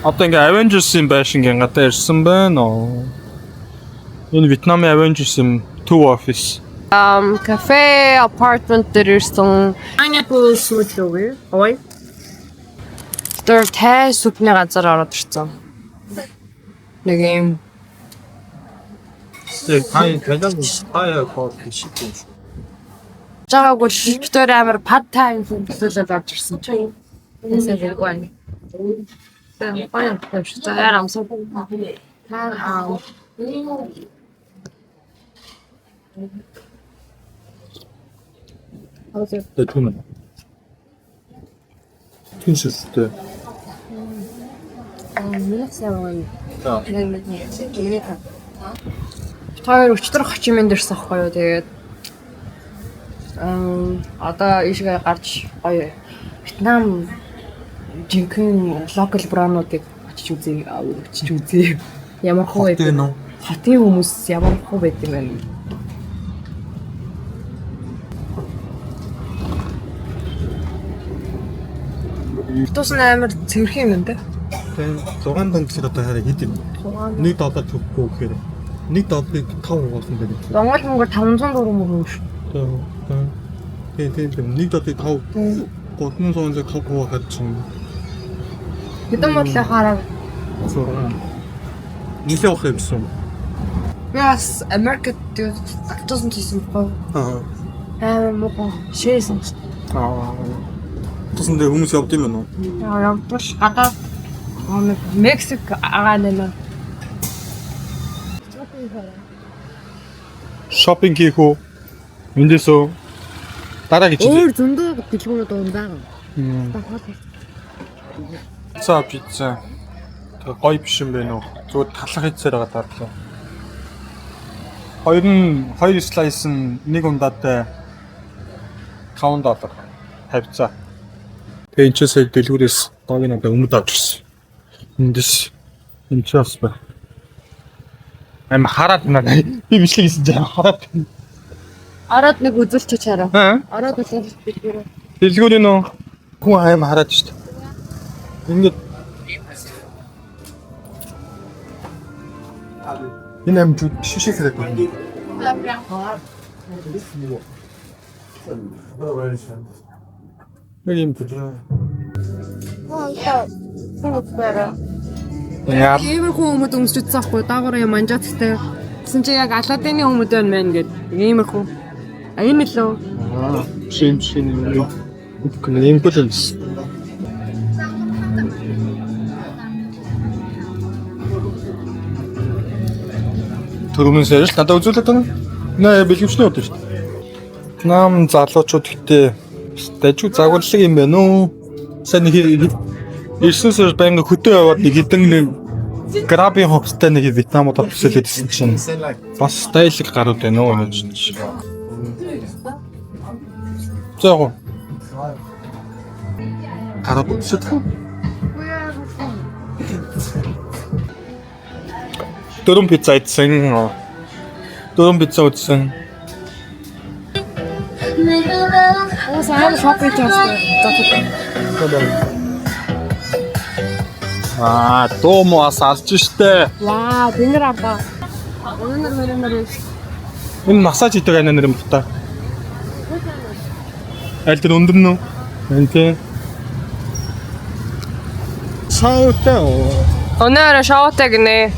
Одоо ингээ Avengers-ийн байшингийн гадаа ирсэн байна уу? Энэ Вьетнамын Avengers-ийн Two Office. Кафе, апартмент дээр ирсэн. Pineapple soup лөө. Ой. Тэр тай супны газар ороод ирсэн. Нэг юм. Хаяа кофе шийдэж. Жаагүй тэр амар пад тай юм төсөөлөд орж ирсэн чинь. Тэсээ хэрэггүй. Тэр баян тавьж байгаа амсаа. 네, 투는. 튼실때. Тэр өчтөр хачимэн дэрсэн ахгүй юу тэгээд одоо ийшгээ гарч гоё Вьетнам жинхэнэ локал браунуудыг очиж үзье. Ямар хөө байд вэ? Хотын хүмүүс ямар хөө байд юм бэ? Тус амар цэвэрх юм дээ. Тэгээ 6 дон гэхээр одоо хараа хэд юм? $1 төгөхгүй гэхээр $1-ыг 5 болсон байдаг. Монгол мөнгөөр 500 төгрөг мөн шүү. Тэгээ $1-ыг 5 300 хаваа хадсан. Хэдэн бодлоо хараа. Нилээ авах юмсан. Yes, America doesn't seem cool. Муу шээсэн. Тусан дээр хүмүүс явд юм уу? Явдал гадаа Мексик агаа нэмэ. Шопинг хийх үү? Эндээс үү? Дараа гэж. Өөр зөндөө дэлгүүрүүд байгаа. Пицца. Тэгээ гоё биш юм байна уу? Зүгээр талах хийцээр байгаа даа. Хоёр слайс нь нэг ундаатай $5 хавцаа. Тэгээ энэ ч сая дэлгүүрээс дог надад өмнөд авч ирсэн. Эндээс энэ ч бас байна. Ам хараад надад би бичлэг хийсэн жаа хараад. Араад нэг үзүүлчих чараа. Араад үзүүлчих дэлгүүр. Дэлгүүр нөө хүн аим хараад шүү дээ. Ингээд энэ амт шишээ хэрэг байна. Нэг юм дээ. Яа. Иймэрхүү хүмүүс өмсчихсэн ахгүй даагуур юм анжаацтай. Гэсэн чи яг Аладдины хүмүүс байна мэн гээд иймэрхүү. Энэ л үү? Шин юм бүлэнс. Төрөмөн сэрэл надад үзүүлээд байна. Наа бэлгэвчний удаа шүү дээ. Нам залуучууд гэдэг дажгүй загварлаг юм байна уу? Сайн нэг ирсэнсээр байнга хөтөө яваад нэг хэдэн грабын ховстой нэг Вьетнамуудад төсөөлөдсөн чинь бас стайлик гарууд байна уу гэж. Зөө. Гарууд төсөөлөх. Дөрөв пицца идсэн. Дөрөв пицца үзсэн. Сайн шопинг хийсэн. Дуу муу асалж штэ. Ваа, бингэр аваа. Өнөр. Энэ массаж хийдэг ана нэр юм ба та. Аль тэр өндөр нөө? Энэ тийм. Шоутай. Өнөр шоутай гинэ.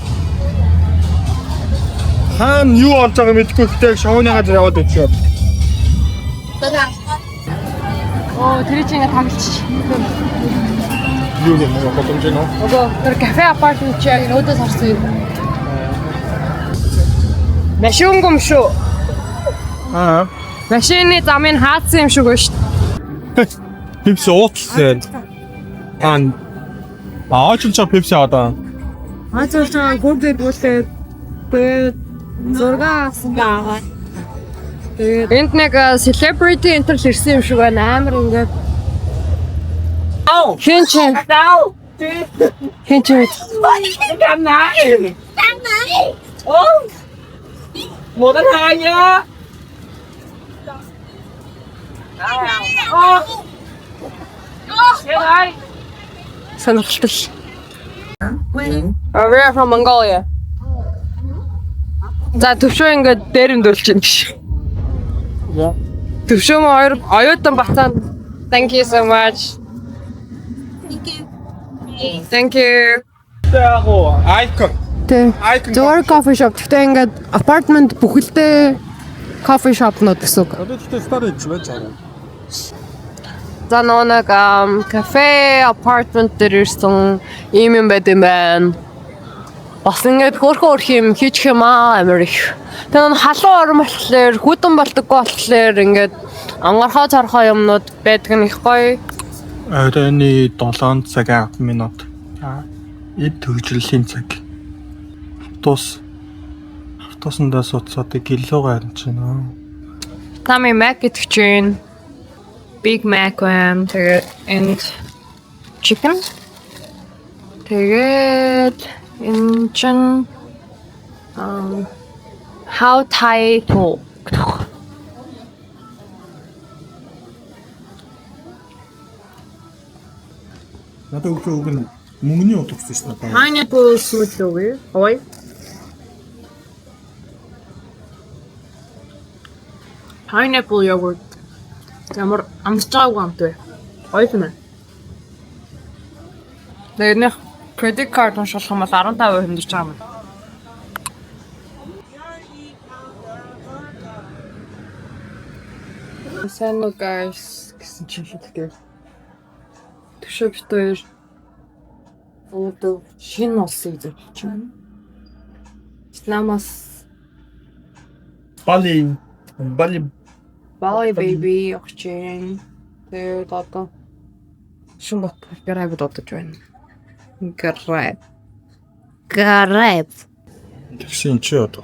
Хаан юу болж байгааг мэдэхгүй гэхдээ шоуны газар яваад очив. Тэр чинь таглаж. Юу юм бэ? Боломж нь. Тэр кафе апартмент чи яг өөдөөс харсан юм. Машин гом шүү. Машины замын хаацсан юм шиг шүү. Пепси уутлаа. Аач ч пепси аваа. Аач ч гүрдээ бүлээ. Зураг авсан байгаа. Энд нэг celebrity энтер ирсэн юм шиг байна. Амар ингээд. Хин ч. Một đến hai nhá. Сонирхолтой. We are from Mongolia. За төвшөө ингээд дээрэмдүүлж байна гэж. Төвшөө хоёр оюутан бацаанд thank you so much. Thank you. Icon. Зөөр coffee shop. Гэхдээ ингээд apartment бүхэлдээ coffee shop-нууд гэсэн үг. Одоо тэгтээ storage байж байгаа. За нэг кафе, апартмент дээр ирсэн юм байд юм байна. Бас ингээд хөөрхөн юм хийчих юм амар их. Тэгээ нэг халуун орон болохоор хүдэн болдоггүй болохоор ингээд ангархаа цархаа юмнууд байдаг нь их гоё. Оройны 7 цаг 10 минут. Эд төгжрөлийн цаг. Автобусандаа суцаад гэллooгаа харж байна. Тами Mac гэдэг чинь Big Mac байна. Тэгээд and chicken. Тэгээд энэ чинь how Thai to Надад үг нь мөнгөний утгатай шүү дээ. Pineapple smoothie. Ой. Pineapple yogurt. Ямар амсчаагүй амт вэ? Ой фэнэ. Тэгээд credit card уншуулах юм бол 15% хэмжиж байгаа юм. Сайн уу guys гэсэн чинь хэлдэг. Төшөө битээр одоо шинэ улсыг зөвч байна. Вьетнамаас Бали baby очиж. Тэгээд одоо шинэ гэрээ бодож байна. Гарайб. Тэгсэн чи одоо.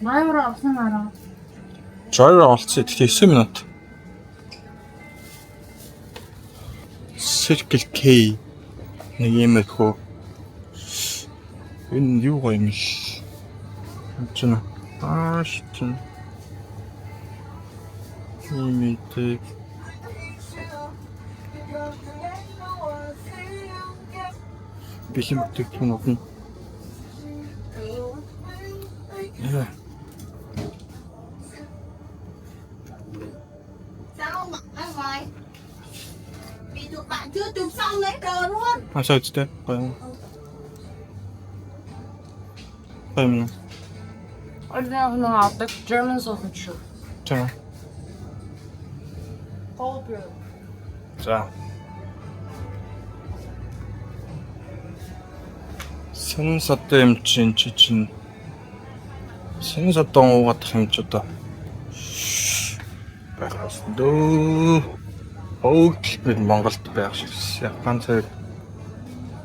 Майвар авсан араа. Жойр олцсон тэгтээ 9 минут. Circle K нэг юм хөө. Энэ юу юм ш. Чина. Шин. Имитэ. Бэлэн бүтээгдэхүүн өгнө. Яа. Sao mà ăn ngoài? Bị tụi bạn chưa chụp xong lấy cờ luôn. Sao chứ? Пойму. Орден авдаг German sausage. За. За. Сэн содон юм чинь сэн содон уугаад юм ч одоо байгаас дөө Өглөө Монголд байх шиг Япон цайг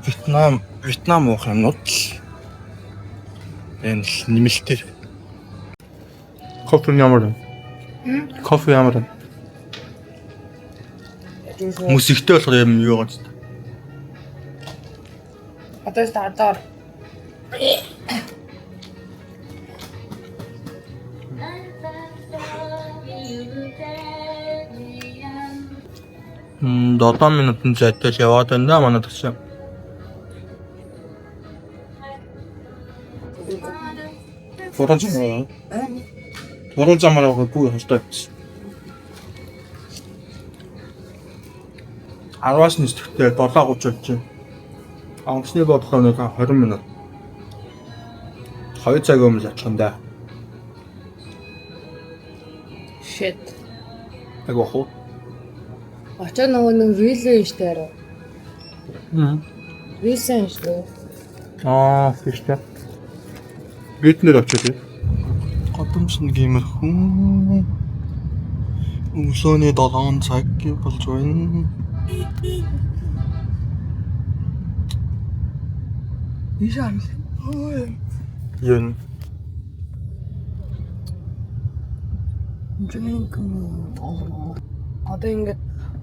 Вьетнам уух юмнууд л энэ нэмэлтээр кофе ямар вэ? Кофе ямар вэ? Мусигтэй болохоор юм юу гэж. Одоо стартаар Дотоо минутын зайтай яваад байна да манай төсөө. Форон замаараа бүгд хостой. 10-аас нэстэхтэй 7:30 болж байна. Онгоцны бодлоо нэг 20 минут. 2 цаг өмнө очихдаа. shit. Айгуу хоо. Очоо нэг рилээ штэ арай. Рилсэн штэ. Фиштэй. Гитнэр очиж. Годомч нэг иймэрхүү. Өглөөний 7 цаг болж байна. Ишан. Юун.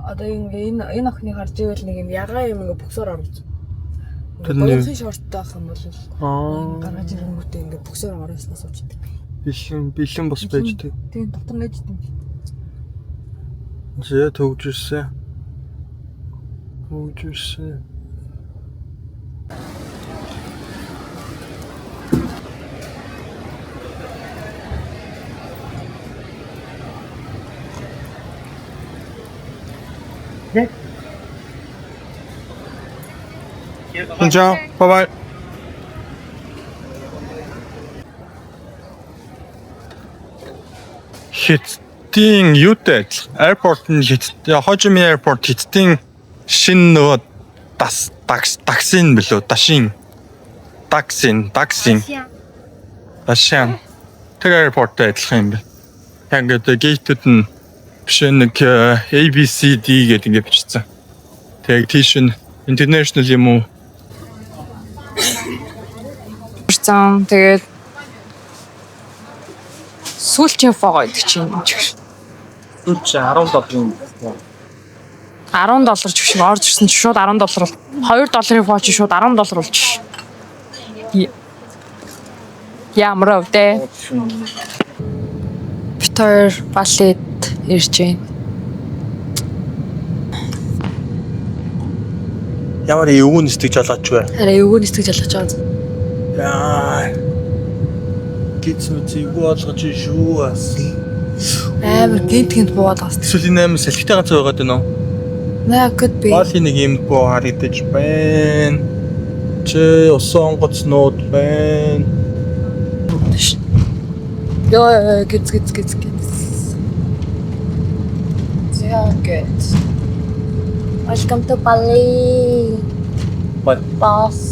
Одоо ингэ энэ охины харж ивэл нэг юм ягаа юм ингээ бөксөр оруулж. Тэрний шорттой байх юм бол гаргаж ирэнгүүтээ ингээ бөксөр оруулснаас уучдаг. бэлэн бас байж тээ. Тийм дотор нэж тийм. Зэ төгжирсэн. Төгжирсэн. Ciao, bye bye. Хятадын юутай адилхан? Airport нь Хожими airport Хятадын шинэ нөгөө таксин билүү? Таксин. Дашин. Тэр airportтай адилхан юм байна. Яг ингээд гейтүүд нь биш нэг ABCD гэдэг ингээд бичсэн. Тэг тийш нь international юм уу? Тэгээд сүүлчийн фого гэдэг чинь Сүүлч $10 $10 ч шиг орж ирсэн чинь шууд $10 бол $2 фоо чи шууд $10 болж. Ямар өвдөө. Битэр балет ирж байна. Ямар эвгүй нэстэг жолооч вэ? Арай эвгүй нэстэг жолооч байгаа. Яа. Гитсүцийг болгож шүү бас. Амар гинт буугаад байгаа. Эсвэл энэ амар салхитай ганц байгаад байна уу? Наа could be. Баали нэг юм боо харагдаж байна. Чи усан гоцнууд байна. Яа гиц. Yeah, good. Welcome to Bali. What? Boss.